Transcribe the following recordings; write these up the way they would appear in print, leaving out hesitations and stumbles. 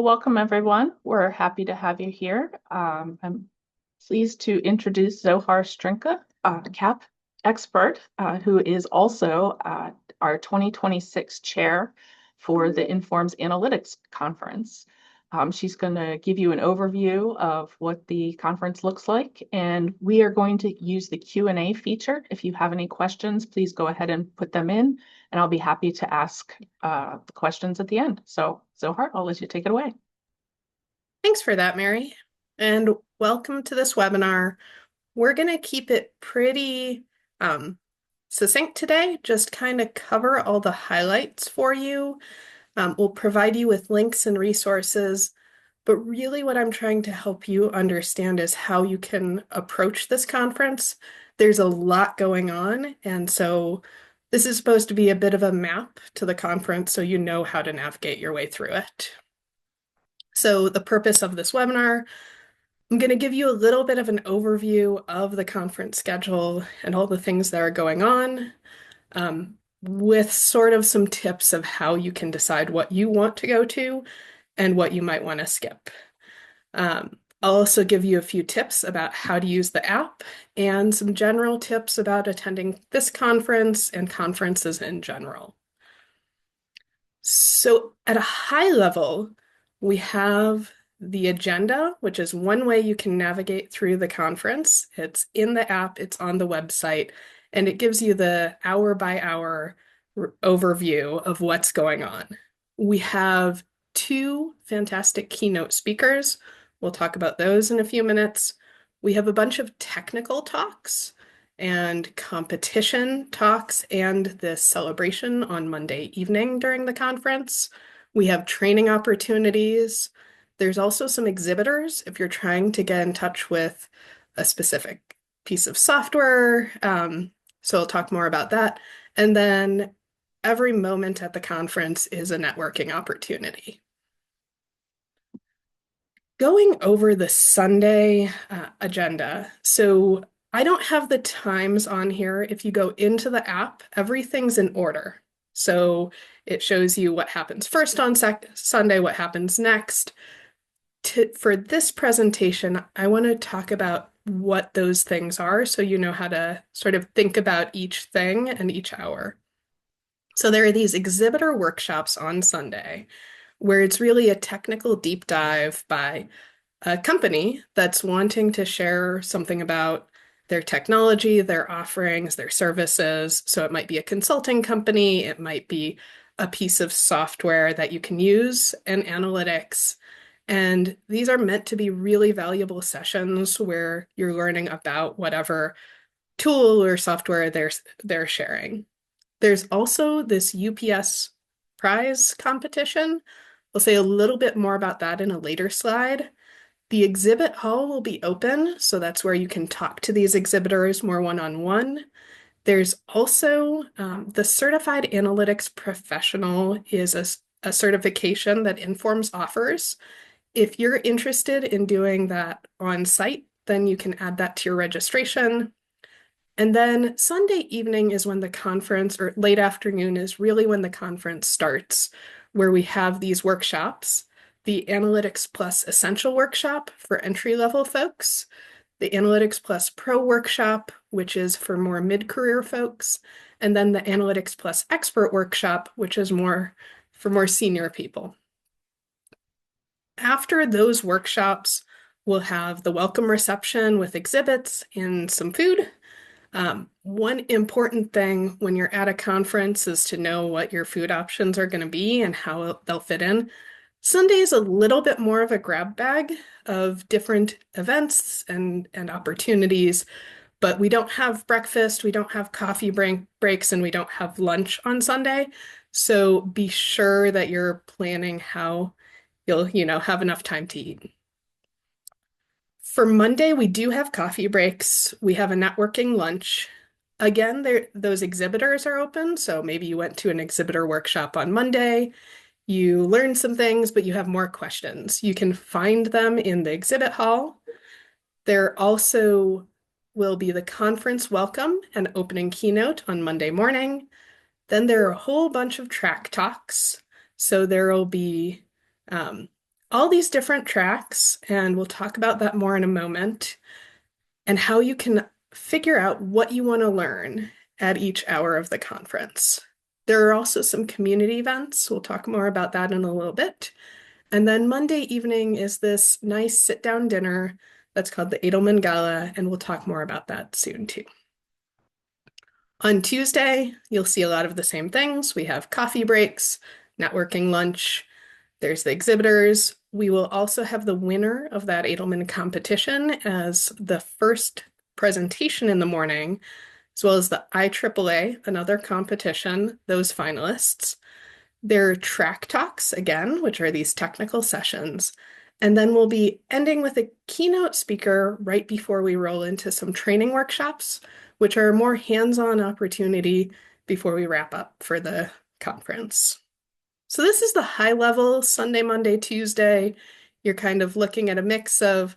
Well, welcome everyone. We're happy to have you here. I'm pleased to introduce Zohar Strinka, CAP expert, who is also our 2026 chair for the Informs Analytics Conference. She's going to give you an overview of what the conference looks like, and we are going to use the Q&A feature. If you have any questions, please go ahead and put them in, and I'll be happy to ask the questions at the end. So, Zohar, I'll let you take it away. Thanks for that, Mary. And welcome to this webinar. We're going to keep it pretty succinct today, just kind of cover all the highlights for you. We'll provide you with links and resources, but really what I'm trying to help you understand is how you can approach this conference. There's a lot going on, and so this is supposed to be a bit of a map to the conference so you know how to navigate your way through it. So the purpose of this webinar, I'm going to give you a little bit of an overview of the conference schedule and all the things that are going on, with sort of some tips of how you can decide what you want to go to and what you might want to skip. I'll also give you a few tips about how to use the app and some general tips about attending this conference and conferences in general. So at a high level, we have the agenda, which is one way you can navigate through the conference. It's in the app, it's on the website, and it gives you the hour-by-hour overview of what's going on. We have two fantastic keynote speakers. We'll talk about those in a few minutes. We have a bunch of technical talks and competition talks and this celebration on Monday evening during the conference. We have training opportunities. There's also some exhibitors if you're trying to get in touch with a specific piece of software. So I'll talk more about that. And then every moment at the conference is a networking opportunity. Going over the Sunday agenda. So I don't have the times on here. If you go into the app, everything's in order. So it shows you what happens first on Sunday, what happens next. For this presentation, I want to talk about what those things are so you know how to sort of think about each thing and each hour. So there are these exhibitor workshops on Sunday where it's really a technical deep dive by a company that's wanting to share something about their technology, their offerings, their services. So it might be a consulting company, it might be a piece of software that you can use in analytics. And these are meant to be really valuable sessions where you're learning about whatever tool or software they're sharing. There's also this UPS prize competition. I'll say a little bit more about that in a later slide. The exhibit hall will be open, so that's where you can talk to these exhibitors more one-on-one. There's also the Certified Analytics Professional is a certification that Informs offers. If you're interested in doing that on site, then you can add that to your registration. And then Sunday evening is when the conference, or late afternoon is really when the conference starts, where we have these workshops. The Analytics Plus Essential Workshop for entry-level folks, the Analytics Plus Pro Workshop, which is for more mid-career folks, and then the Analytics Plus Expert Workshop, which is more for more senior people. After those workshops, we'll have the welcome reception with exhibits and some food. One important thing when you're at a conference is to know what your food options are going to be and how they'll fit in. Sunday is a little bit more of a grab bag of different events and opportunities, but we don't have breakfast, we don't have coffee breaks, and we don't have lunch on Sunday. So be sure that you're planning how you'll, have enough time to eat. For Monday, we do have coffee breaks. We have a networking lunch. Again, those exhibitors are open, so maybe you went to an exhibitor workshop on Monday. You learned some things, but you have more questions. You can find them in the exhibit hall. There also will be the conference welcome and opening keynote on Monday morning. Then there are a whole bunch of track talks. So there will be all these different tracks, and we'll talk about that more in a moment, and how you can figure out what you want to learn at each hour of the conference. There are also some community events. We'll talk more about that in a little bit. And then Monday evening is this nice sit-down dinner that's called the Edelman Gala, and we'll talk more about that soon too. On Tuesday, you'll see a lot of the same things. We have coffee breaks, networking lunch, there's the exhibitors. We will also have the winner of that Edelman competition as the first presentation in the morning, as well as the IAAA, another competition, those finalists. There are track talks again, which are these technical sessions. And then we'll be ending with a keynote speaker right before we roll into some training workshops, which are a more hands-on opportunity before we wrap up for the conference. So this is the high level Sunday, Monday, Tuesday. You're kind of looking at a mix of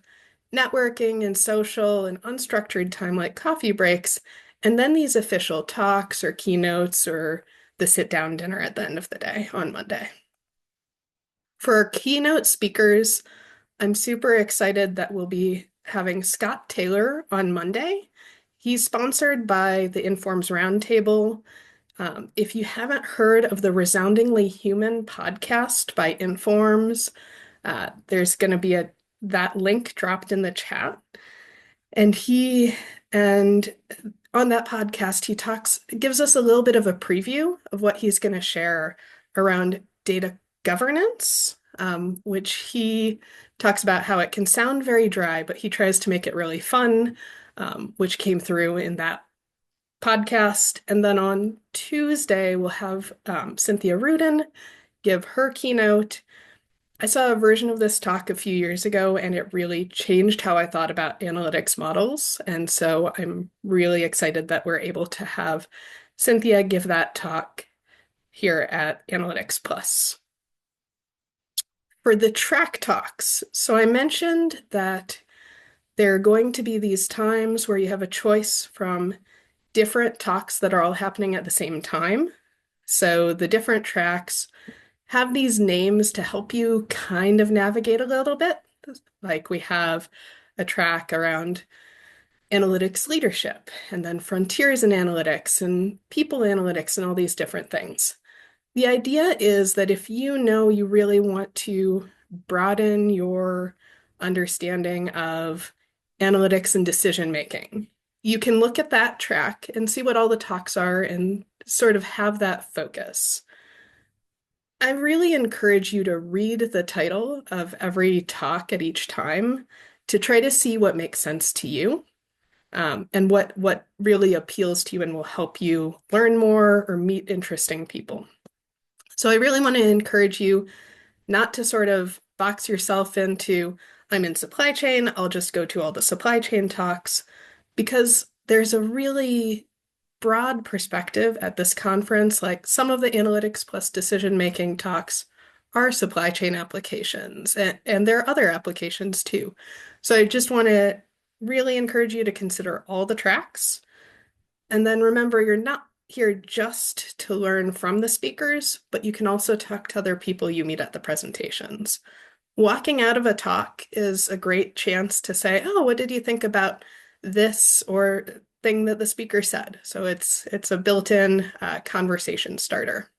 networking and social and unstructured time like coffee breaks, and then these official talks or keynotes or the sit-down dinner at the end of the day on Monday. For our keynote speakers, I'm super excited that we'll be having Scott Taylor on Monday. He's sponsored by the Informs Roundtable. If you haven't heard of the Resoundingly Human podcast by Informs, there's going to be that link dropped in the chat. And on that podcast, he gives us a little bit of a preview of what he's going to share around data governance, which he talks about how it can sound very dry, but he tries to make it really fun, which came through in that podcast. And then on Tuesday, we'll have Cynthia Rudin give her keynote. I saw a version of this talk a few years ago, and it really changed how I thought about analytics models. And so I'm really excited that we're able to have Cynthia give that talk here at Analytics Plus. For the track talks, so I mentioned that there are going to be these times where you have a choice from different talks that are all happening at the same time. So the different tracks have these names to help you kind of navigate a little bit. Like we have a track around analytics leadership, and then frontiers in analytics and people analytics and all these different things. The idea is that if you know you really want to broaden your understanding of analytics and decision making, you can look at that track and see what all the talks are and sort of have that focus. I really encourage you to read the title of every talk at each time to try to see what makes sense to you, and what really appeals to you and will help you learn more or meet interesting people. So I really want to encourage you not to sort of box yourself into, I'm in supply chain, I'll just go to all the supply chain talks, because there's a really broad perspective at this conference. Like some of the analytics plus decision-making talks are supply chain applications, and there are other applications too. So I just want to really encourage you to consider all the tracks. And then remember, you're not here just to learn from the speakers, but you can also talk to other people you meet at the presentations. Walking out of a talk is a great chance to say, oh, what did you think about this or thing that the speaker said? So it's a built-in conversation starter.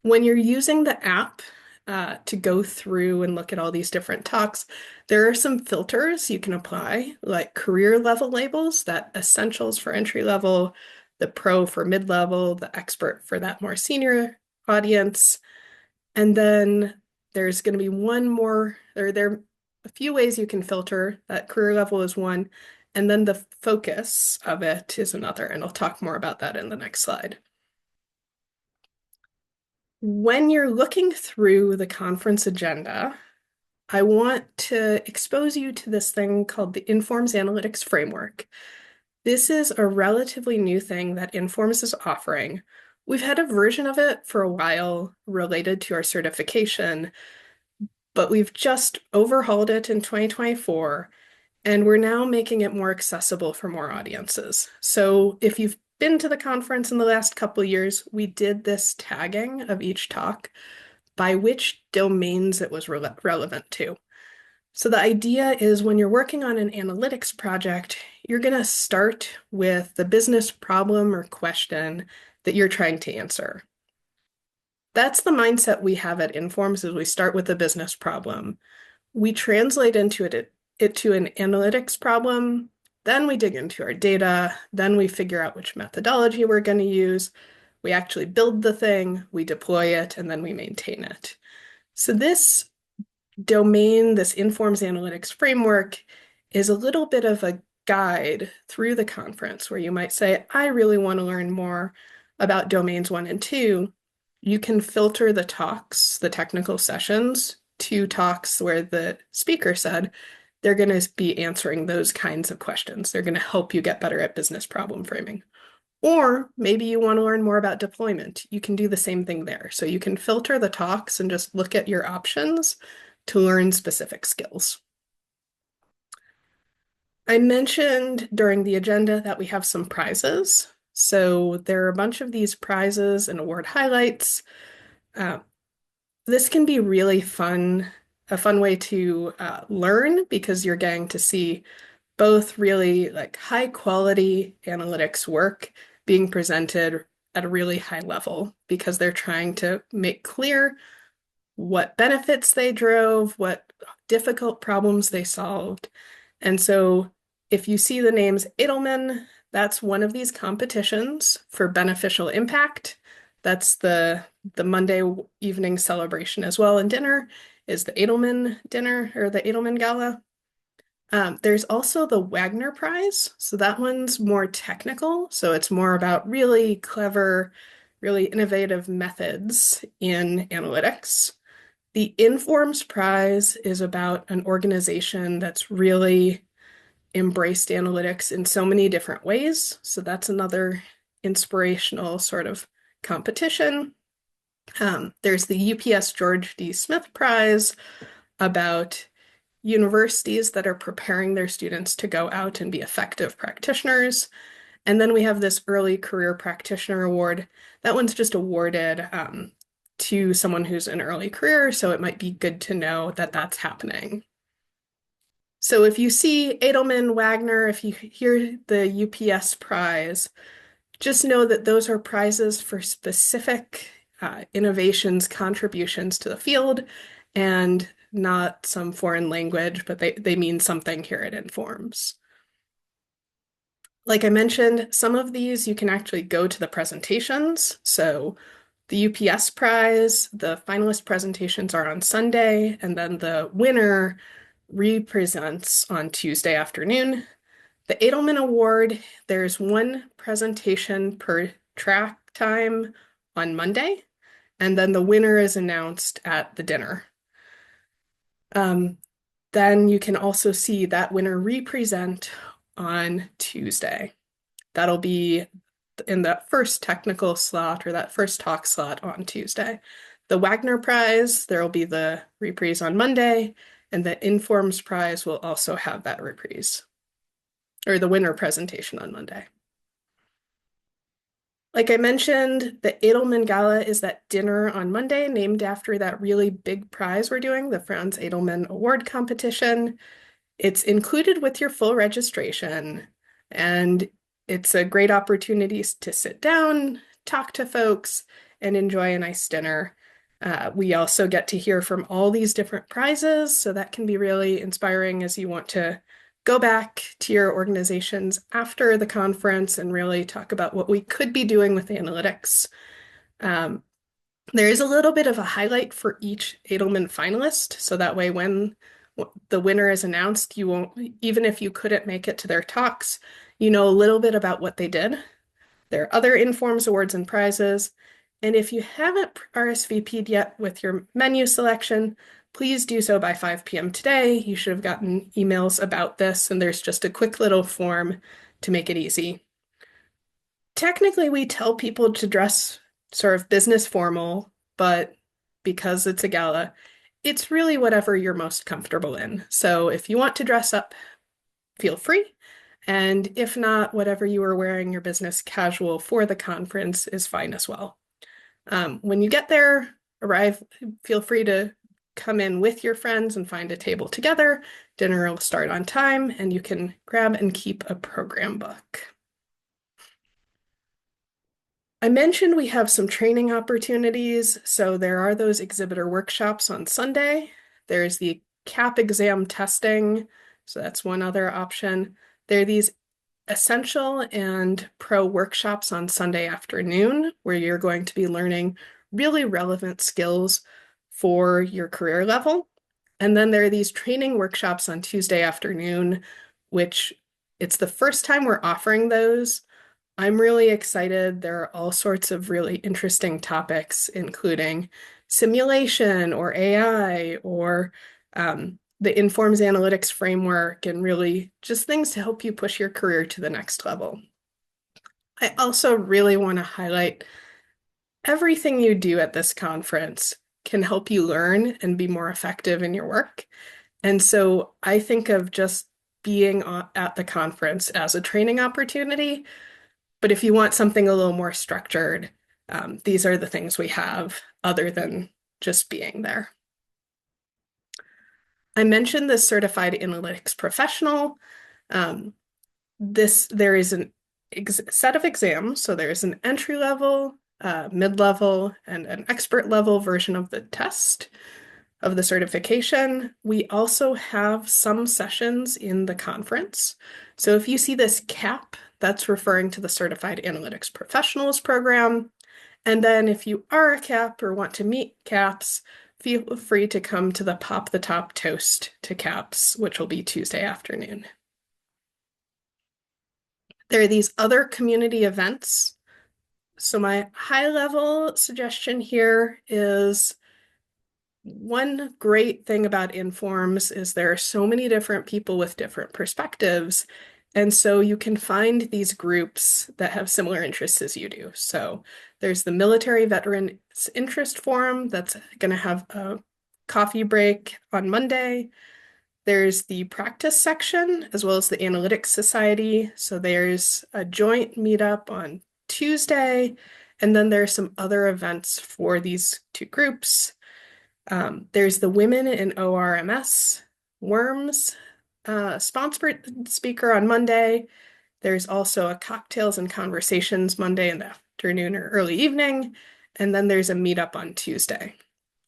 When you're using the app to go through and look at all these different talks, there are some filters you can apply, like career level labels, that essentials for entry level, the pro for mid-level, the expert for that more senior audience. And then there's going to be one more, or there are a few ways you can filter. That career level is one, and then the focus of it is another, and I'll talk more about that in the next slide. When you're looking through the conference agenda, I want to expose you to this thing called the Informs Analytics Framework. This is a relatively new thing that Informs is offering. We've had a version of it for a while related to our certification, but we've just overhauled it in 2024, and we're now making it more accessible for more audiences. So if you've been to the conference in the last couple of years, we did this tagging of each talk by which domains it was relevant to. So the idea is when you're working on an analytics project, you're going to start with the business problem or question that you're trying to answer. That's the mindset we have at Informs is we start with the business problem. We translate it to an analytics problem, then we dig into our data, then we figure out which methodology we're going to use. We actually build the thing, we deploy it, and then we maintain it. So this domain, this Informs Analytics framework, is a little bit of a guide through the conference where you might say, I really want to learn more about domains 1 and 2. You can filter the talks, the technical sessions, to talks where the speaker said they're going to be answering those kinds of questions. They're going to help you get better at business problem framing. Or maybe you want to learn more about deployment. You can do the same thing there. So you can filter the talks and just look at your options to learn specific skills. I mentioned during the agenda that we have some prizes. So there are a bunch of these prizes and award highlights. Uh, this can be really fun, a fun way to learn because you're getting to see both really like high quality analytics work being presented at a really high level because they're trying to make clear what benefits they drove, what difficult problems they solved. And so if you see the names Edelman, that's one of these competitions for beneficial impact. That's the Monday evening celebration as well. And dinner is the Edelman dinner or the Edelman Gala. There's also the Wagner Prize. So that one's more technical. So it's more about really clever, really innovative methods in analytics. The Informs Prize is about an organization that's really embraced analytics in so many different ways. So that's another inspirational sort of competition. There's the UPS George D. Smith Prize about universities that are preparing their students to go out and be effective practitioners. And then we have this Early Career Practitioner Award. That one's just awarded to someone who's in early career, so it might be good to know that that's happening. So if you see Edelman, Wagner, if you hear the UPS prize, just know that those are prizes for specific innovations, contributions to the field, and not some foreign language, but they mean something here at Informs. Like I mentioned, some of these you can actually go to the presentations. So the UPS prize, the finalist presentations are on Sunday, and then the winner represents on Tuesday afternoon. The Edelman Award, there's one presentation per track time on Monday, and then the winner is announced at the dinner. Then you can also see that winner represent on Tuesday. That'll be in that first technical slot or that first talk slot on Tuesday. The Wagner Prize, there will be the reprise on Monday, and the Informs Prize will also have that reprise, or the winner presentation on Monday. Like I mentioned, the Edelman Gala is that dinner on Monday named after that really big prize we're doing, the Franz Edelman Award Competition. It's included with your full registration, and it's a great opportunity to sit down, talk to folks, and enjoy a nice dinner. We also get to hear from all these different prizes, so that can be really inspiring as you want to go back to your organizations after the conference and really talk about what we could be doing with analytics. There is a little bit of a highlight for each Edelman finalist, so that way when the winner is announced, you won't, even if you couldn't make it to their talks, you know a little bit about what they did. There are other Informs awards and prizes. And if you haven't RSVP'd yet with your menu selection, please do so by 5 p.m. today. You should have gotten emails about this, and there's just a quick little form to make it easy. Technically, we tell people to dress sort of business formal, but because it's a gala, it's really whatever you're most comfortable in. So if you want to dress up, feel free. And if not, whatever you are wearing, your business casual for the conference is fine as well. When you get there, arrive, feel free to come in with your friends and find a table together. Dinner will start on time, and you can grab and keep a program book. I mentioned we have some training opportunities. So there are those exhibitor workshops on Sunday. There's the CAP exam testing. So that's one other option. There are these essential and pro workshops on Sunday afternoon, where you're going to be learning really relevant skills for your career level. And then there are these training workshops on Tuesday afternoon, which it's the first time we're offering those. I'm really excited. There are all sorts of really interesting topics, including simulation or AI or the Informs Analytics framework, and really just things to help you push your career to the next level. I also really want to highlight everything you do at this conference can help you learn and be more effective in your work. And so I think of just being at the conference as a training opportunity. But if you want something a little more structured, these are the things we have other than just being there. I mentioned the certified analytics professional. Um, there is an set of exams. So there's an entry level, mid-level, and an expert level version of the test of the certification. We also have some sessions in the conference. So if you see this CAP, that's referring to the Certified Analytics Professionals program. And then if you are a CAP or want to meet CAPs, feel free to come to the Pop the Top Toast to CAPs, which will be Tuesday afternoon. There are these other community events. So my high-level suggestion here is one great thing about Informs is there are so many different people with different perspectives. And so you can find these groups that have similar interests as you do. So there's the Military Veterans Interest Forum that's going to have a coffee break on Monday. There's the practice section as well as the Analytics Society. So there's a joint meetup on Tuesday. And then there's some other events for these two groups. There's the Women in ORMS Worms sponsored speaker on Monday. There's also a cocktails and conversations Monday in the afternoon or early evening. And then there's a meetup on Tuesday.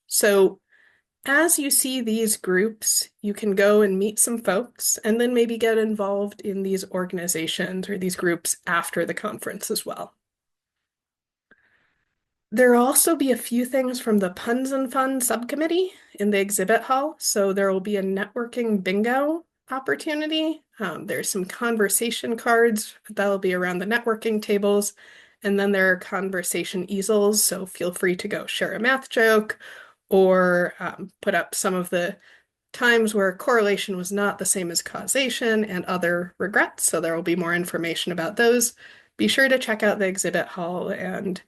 So as you see these groups, you can go and meet some folks and then maybe get involved in these organizations or these groups after the conference as well. There'll also be a few things from the Puns and Fun subcommittee in the exhibit hall. So there will be a networking bingo opportunity. There's some conversation cards that'll be around the networking tables. And then there are conversation easels. So feel free to go share a math joke or put up some of the times where correlation was not the same as causation and other regrets. So there will be more information about those. Be sure to check out the exhibit hall, and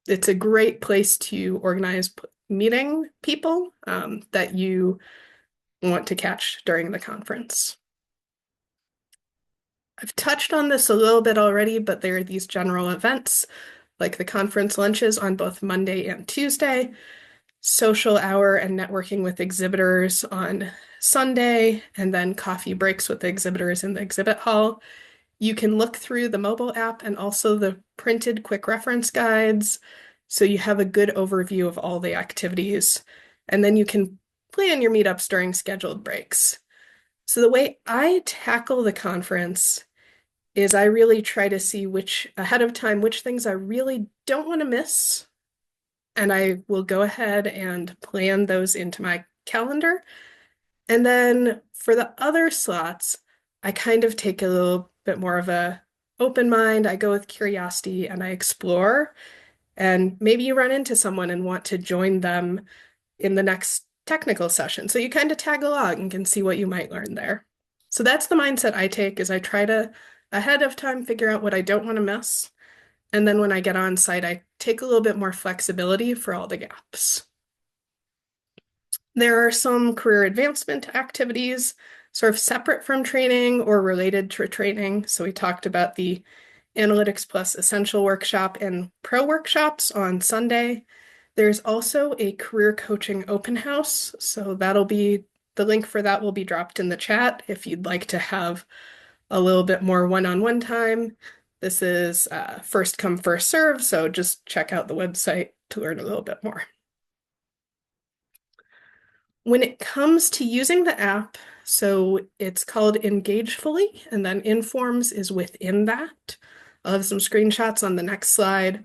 it's a great place to organize meeting people that you want to catch during the conference. I've touched on this a little bit already, but there are these general events like the conference lunches on both Monday and Tuesday, social hour and networking with exhibitors on Sunday, and then coffee breaks with the exhibitors in the exhibit hall. You can look through the mobile app and also the printed quick reference guides, so you have a good overview of all the activities. And then you can plan your meetups during scheduled breaks. So the way I tackle the conference is I really try to see ahead of time, which things I really don't want to miss. And I will go ahead and plan those into my calendar. And then for the other slots, I kind of take a little bit more of a open mind. I go with curiosity and I explore. And maybe you run into someone and want to join them in the next technical session. So you kind of tag along and can see what you might learn there. So that's the mindset I take, is I try to ahead of time figure out what I don't want to miss. And then when I get on site, I take a little bit more flexibility for all the gaps. There are some career advancement activities sort of separate from training or related to training. So we talked about the Analytics Plus Essential Workshop and Pro workshops on Sunday. There's also a career coaching open house, so the link for that will be dropped in the chat if you'd like to have a little bit more one-on-one time. This is first come, first serve, so just check out the website to learn a little bit more. When it comes to using the app, so it's called Engagefully, and then Informs is within that. I'll have some screenshots on the next slide,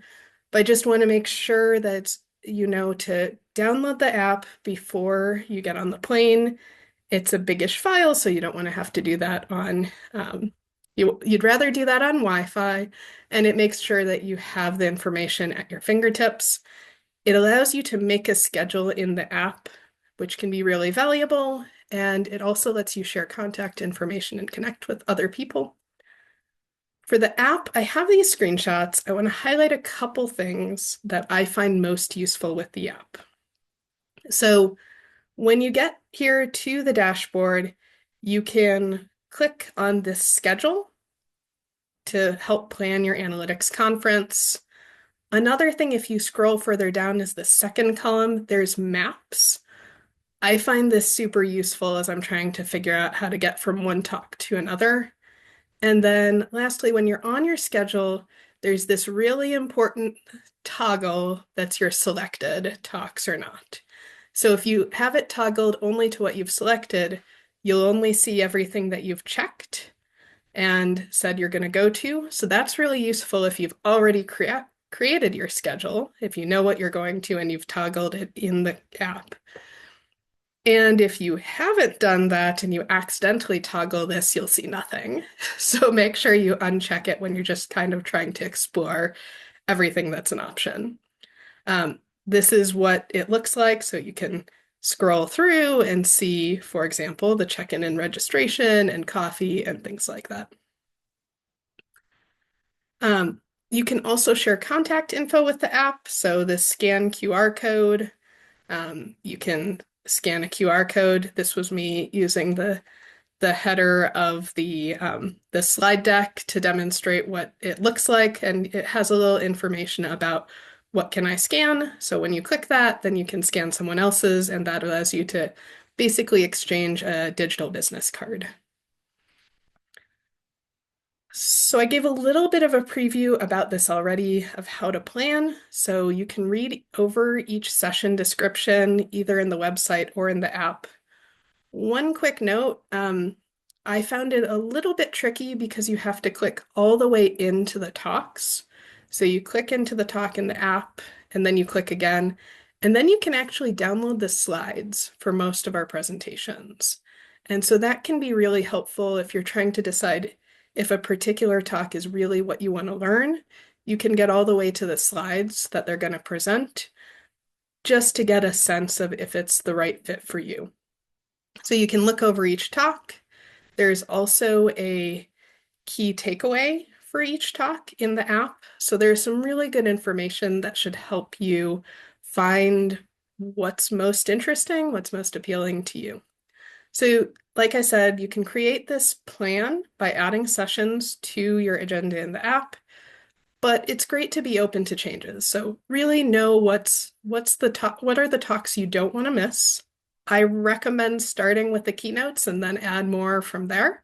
but I just want to make sure that you know to download the app before you get on the plane. It's a biggish file, so you don't want to have to do that on, you'd rather do that on Wi-Fi, and it makes sure that you have the information at your fingertips. It allows you to make a schedule in the app, which can be really valuable, and it also lets you share contact information and connect with other people. For the app, I have these screenshots. I want to highlight a couple things that I find most useful with the app. So when you get here to the dashboard, you can click on this schedule to help plan your analytics conference. Another thing, if you scroll further down, is the second column. There's maps. I find this super useful as I'm trying to figure out how to get from one talk to another. And then lastly, when you're on your schedule, there's this really important toggle that's your selected talks or not. So if you have it toggled only to what you've selected, you'll only see everything that you've checked and said you're going to go to. So that's really useful if you've already created your schedule, if you know what you're going to and you've toggled it in the app. And if you haven't done that and you accidentally toggle this, you'll see nothing. So make sure you uncheck it when you're just kind of trying to explore everything that's an option. This is what it looks like, so you can scroll through and see, for example, the check-in and registration and coffee and things like that. You can also share contact info with the app, so the scan QR code. You can scan a QR code. This was me using the header of the slide deck to demonstrate what it looks like, and it has a little information about what can I scan. So when you click that, then you can scan someone else's, and that allows you to basically exchange a digital business card. So I gave a little bit of a preview about this already of how to plan. So you can read over each session description either in the website or in the app. One quick note, I found it a little bit tricky because you have to click all the way into the talks. So you click into the talk in the app and then you click again, and then you can actually download the slides for most of our presentations. And so that can be really helpful if you're trying to decide if a particular talk is really what you want to learn. You can get all the way to the slides that they're going to present just to get a sense of if it's the right fit for you. So you can look over each talk. There's also a key takeaway for each talk in the app. So there's some really good information that should help you find what's most interesting, what's most appealing to you. So like I said, you can create this plan by adding sessions to your agenda in the app, but it's great to be open to changes. So really know what are the talks you don't want to miss. I recommend starting with the keynotes and then add more from there.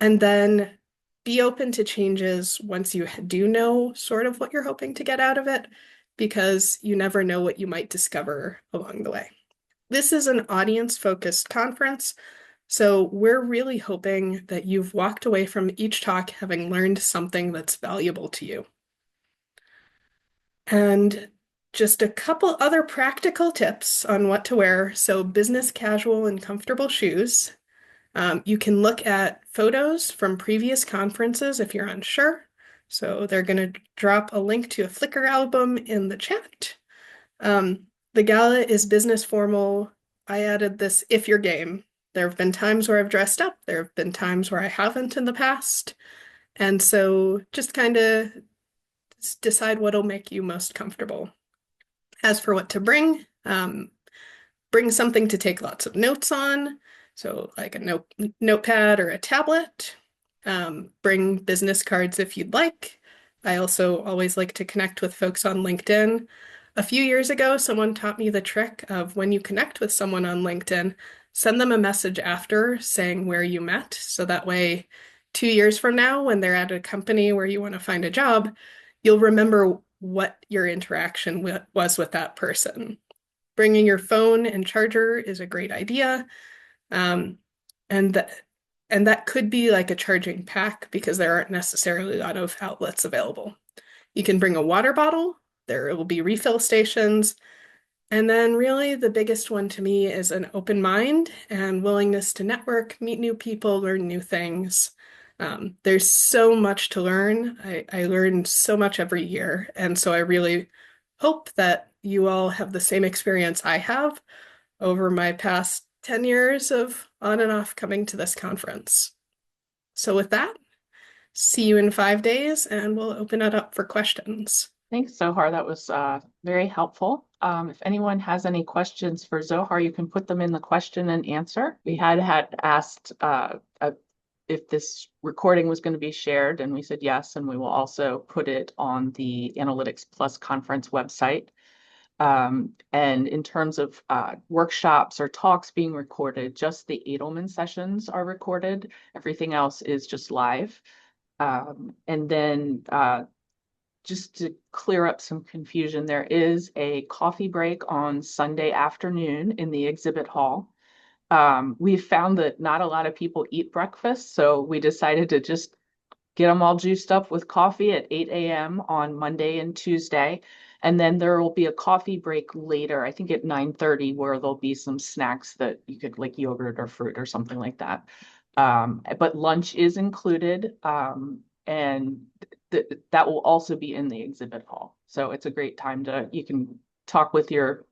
And then be open to changes once you do know sort of what you're hoping to get out of it, because you never know what you might discover along the way. This is an audience-focused conference, so we're really hoping that you've walked away from each talk having learned something that's valuable to you. And just a couple other practical tips on what to wear. So business casual and comfortable shoes. You can look at photos from previous conferences if you're unsure. So they're going to drop a link to a Flickr album in the chat. The gala is business formal. I added this if you're game. There have been times where I've dressed up. There have been times where I haven't in the past. And so just kind of decide what'll make you most comfortable. As for what to bring something to take lots of notes on. So like a notepad or a tablet. Bring business cards if you'd like. I also always like to connect with folks on LinkedIn. A few years ago, someone taught me the trick of when you connect with someone on LinkedIn, send them a message after saying where you met. So that way, 2 years from now, when they're at a company where you want to find a job, you'll remember what your interaction was with that person. Bringing your phone and charger is a great idea. Um, and that and that could be like a charging pack because there aren't necessarily a lot of outlets available. You can bring a water bottle. There will be refill stations. And then, really, the biggest one to me is an open mind and willingness to network, meet new people, learn new things. There's so much to learn. I learn so much every year. And so I really hope that you all have the same experience I have over my past 10 years of on and off coming to this conference. So, with that, see you in 5 days and we'll open it up for questions. Thanks, Zohar. That was very helpful. If anyone has any questions for Zohar, you can put them in the question and answer. We had asked if this recording was going to be shared, and we said yes, and we will also put it on the Analytics Plus conference website. And in terms of workshops or talks being recorded, just the Edelman sessions are recorded. Everything else is just live. And then just to clear up some confusion, there is a coffee break on Sunday afternoon in the exhibit hall. We've found that not a lot of people eat breakfast, so we decided to just get them all juiced up with coffee at 8 a.m. on Monday and Tuesday. And then there will be a coffee break later, I think at 9:30, where there'll be some snacks that you could like yogurt or fruit or something like that. But lunch is included, and that will also be in the exhibit hall. So it's a great time you can talk with your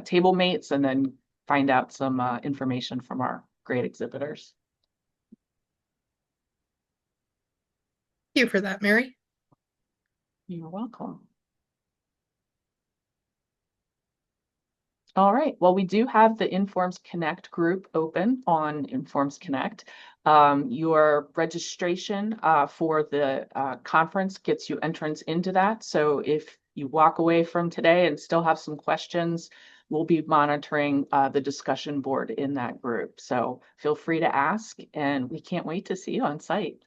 table mates and then find out some information from our great exhibitors. Thank you for that, Mary. You're welcome. All right. Well, we do have the Informs Connect group open on Informs Connect. Your registration for the conference gets you entrance into that. So if you walk away from today and still have some questions, we'll be monitoring the discussion board in that group. So feel free to ask, and we can't wait to see you on site.